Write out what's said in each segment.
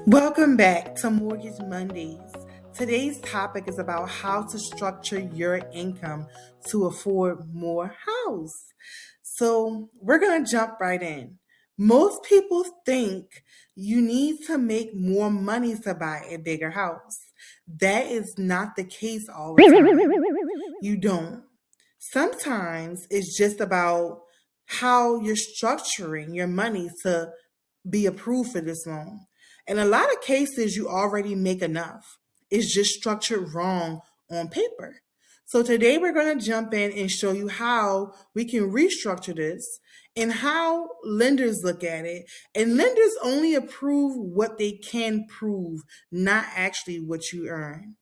Welcome back to Mortgage Mondays. Today's topic is about how to structure your income to afford more house. So, we're going to jump right in. Most people think you need to make more money to buy a bigger house. That is not the case all the time. You don't. Sometimes it's just about how you're structuring your money to be approved for this loan. In a lot of cases, you already make enough. It's just structured wrong on paper. So today we're going to jump in and show you how we can restructure this and how lenders look at it. And lenders only approve what they can prove, not actually what you earn.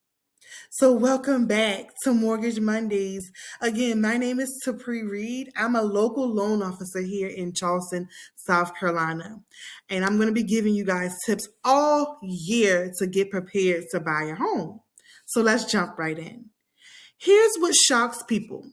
So, welcome back to Mortgage Mondays. Again, my name is Tapri Reed. I'm a local loan officer here in Charleston, South Carolina. And I'm going to be giving you guys tips all year to get prepared to buy a home. So, let's jump right in. Here's what shocks people: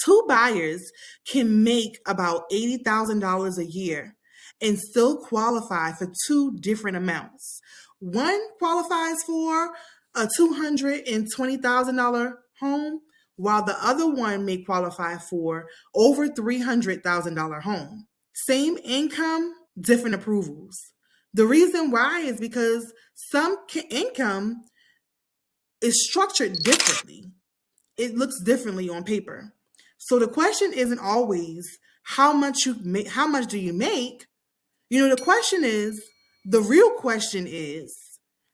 two buyers can make about $80,000 a year and still qualify for two different amounts. One qualifies for a $220,000 home, while the other one may qualify for over $300,000 home. Same income, different approvals. The reason why is because some income is structured differently. It looks differently on paper. So the question isn't always how much do you make? The question is, the real question is,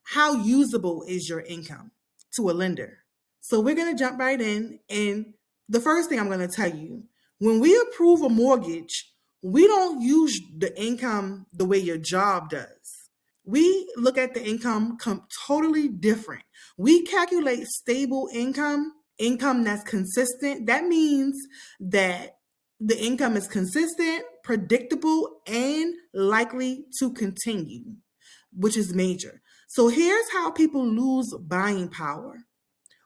how usable is your income to a lender? So we're going to jump right in. And the first thing I'm going to tell you, when we approve a mortgage, we don't use the income the way your job does. We look at the income totally different. We calculate stable income that's consistent. That means that the income is consistent, predictable, and likely to continue, which is major. So here's how people lose buying power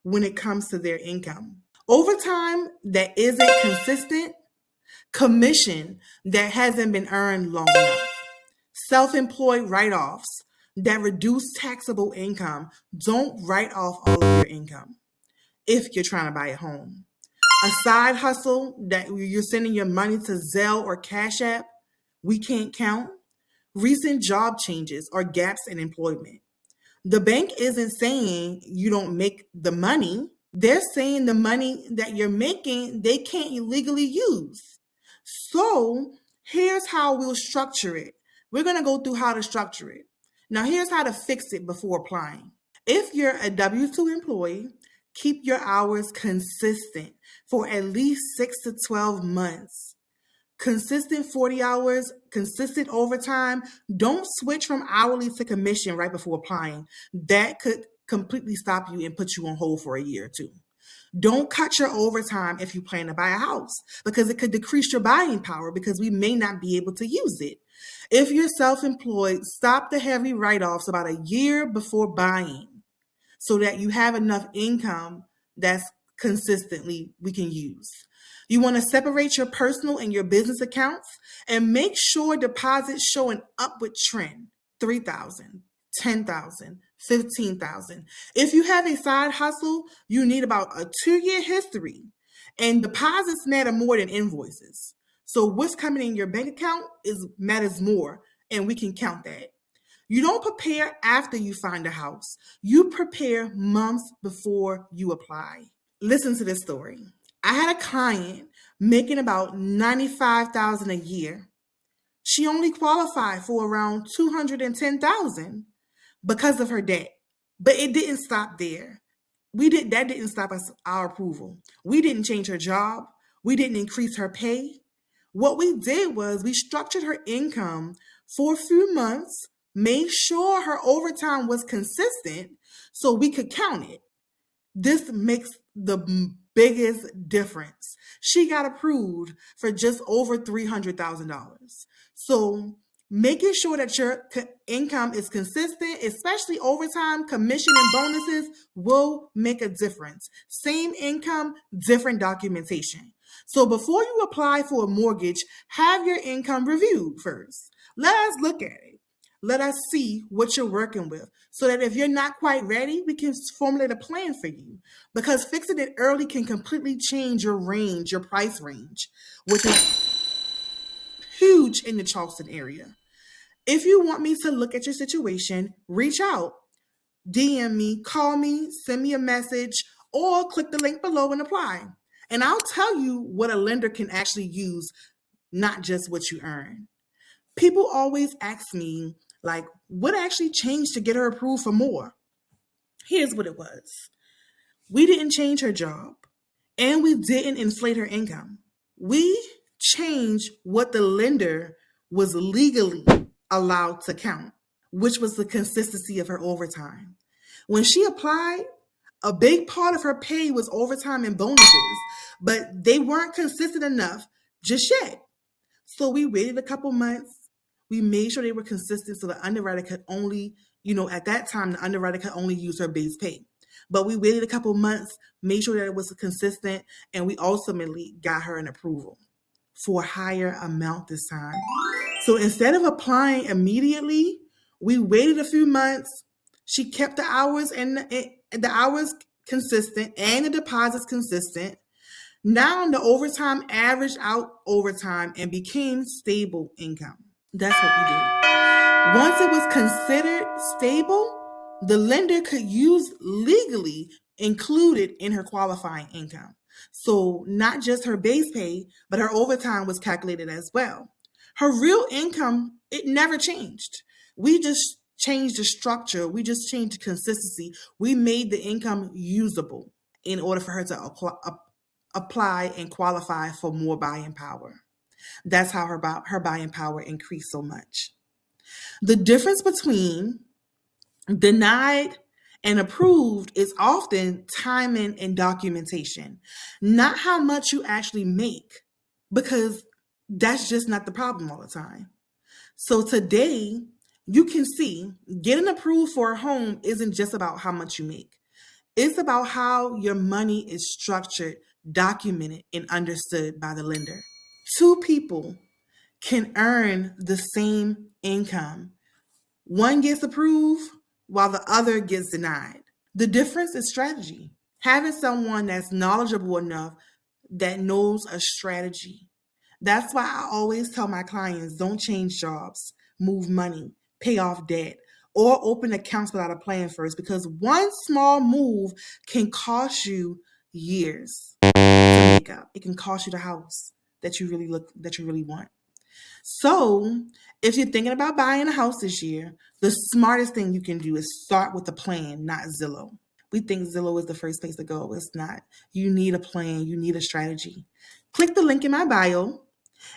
when it comes to their income. Overtime that isn't consistent, commission that hasn't been earned long enough, self-employed write-offs that reduce taxable income. Don't write off all of your income if you're trying to buy a home. A side hustle that you're sending your money to Zelle or Cash App, we can't count. Recent job changes or gaps in employment. The bank isn't saying you don't make the money. They're saying the money that you're making, they can't legally use. So here's how we'll structure it. We're going to go through how to structure it. Now, here's how to fix it before applying. If you're a W-2 employee, keep your hours consistent for at least 6 to 12 months. Consistent 40 hours, consistent overtime. Don't switch from hourly to commission right before applying. That could completely stop you and put you on hold for a year or two. Don't cut your overtime if you plan to buy a house, because it could decrease your buying power because we may not be able to use it. If you're self-employed, stop the heavy write-offs about a year before buying so that you have enough income that's consistently we can use. You want to separate your personal and your business accounts and make sure deposits show an upward trend. 3,000, 10,000, 15,000. If you have a side hustle, you need about a 2-year history, and deposits matter more than invoices. So what's coming in your bank account matters more, and we can count that. You don't prepare after you find a house. You prepare months before you apply. Listen to this story. I had a client making about $95,000 a year. She only qualified for around $210,000 because of her debt. But it didn't stop there. That didn't stop our approval. We didn't change her job. We didn't increase her pay. What we did was we structured her income for a few months, made sure her overtime was consistent so we could count it. This makes the biggest difference. She got approved for just over $300,000. So making sure that your income is consistent, especially overtime, commission, and bonuses, will make a difference. Same income, different documentation. So before you apply for a mortgage, have your income reviewed first. Let's look at it. Let us see what you're working with so that if you're not quite ready, we can formulate a plan for you. Because fixing it early can completely change your range, your price range, which is huge in the Charleston area. If you want me to look at your situation, reach out, DM me, call me, send me a message, or click the link below and apply. And I'll tell you what a lender can actually use, not just what you earn. People always ask me, like, what actually changed to get her approved for more? Here's what it was. We didn't change her job, and we didn't inflate her income. We changed what the lender was legally allowed to count, which was the consistency of her overtime. When she applied, a big part of her pay was overtime and bonuses, but they weren't consistent enough just yet. So we waited a couple months. We made sure they were consistent so the underwriter could only, at that time, the underwriter could only use her base pay. But we waited a couple months, made sure that it was consistent, and we ultimately got her an approval for a higher amount this time. So instead of applying immediately, we waited a few months. She kept the hours and the hours consistent and the deposits consistent. Now the overtime averaged out overtime and became stable income. That's what we did. Once it was considered stable, the lender could use legally included in her qualifying income. So not just her base pay, but her overtime was calculated as well. Her real income, it never changed. We just changed the structure. We just changed the consistency. We made the income usable in order for her to apply and qualify for more buying power. That's how her buying power increased so much. The difference between denied and approved is often timing and documentation, not how much you actually make, because that's just not the problem all the time. So today, you can see getting approved for a home isn't just about how much you make. It's about how your money is structured, documented, and understood by the lender. Two people can earn the same income. One gets approved while the other gets denied. The difference is strategy. Having someone that's knowledgeable enough that knows a strategy. That's why I always tell my clients, don't change jobs, move money, pay off debt, or open accounts without a plan first, because one small move can cost you years to make up. It can cost you the house that you really want. So if you're thinking about buying a house this year, the smartest thing you can do is start with a plan, not Zillow. We think Zillow is the first place to go. It's not. You need a plan. You need a strategy. Click the link in my bio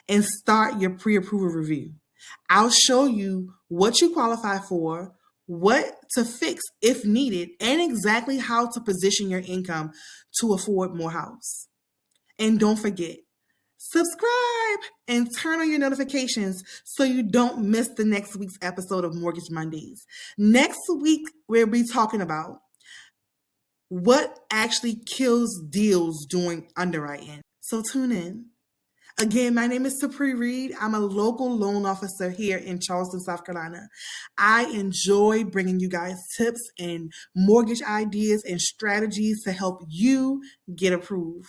and start your pre-approval review. I'll show you what you qualify for, what to fix if needed, and exactly how to position your income to afford more house. And don't forget, subscribe and turn on your notifications so you don't miss the next week's episode of Mortgage Mondays. Next week, we'll be talking about what actually kills deals during underwriting. So tune in. Again, my name is Sapri Reed. I'm a local loan officer here in Charleston, South Carolina. I enjoy bringing you guys tips and mortgage ideas and strategies to help you get approved.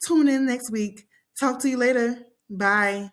Tune in next week. Talk to you later. Bye.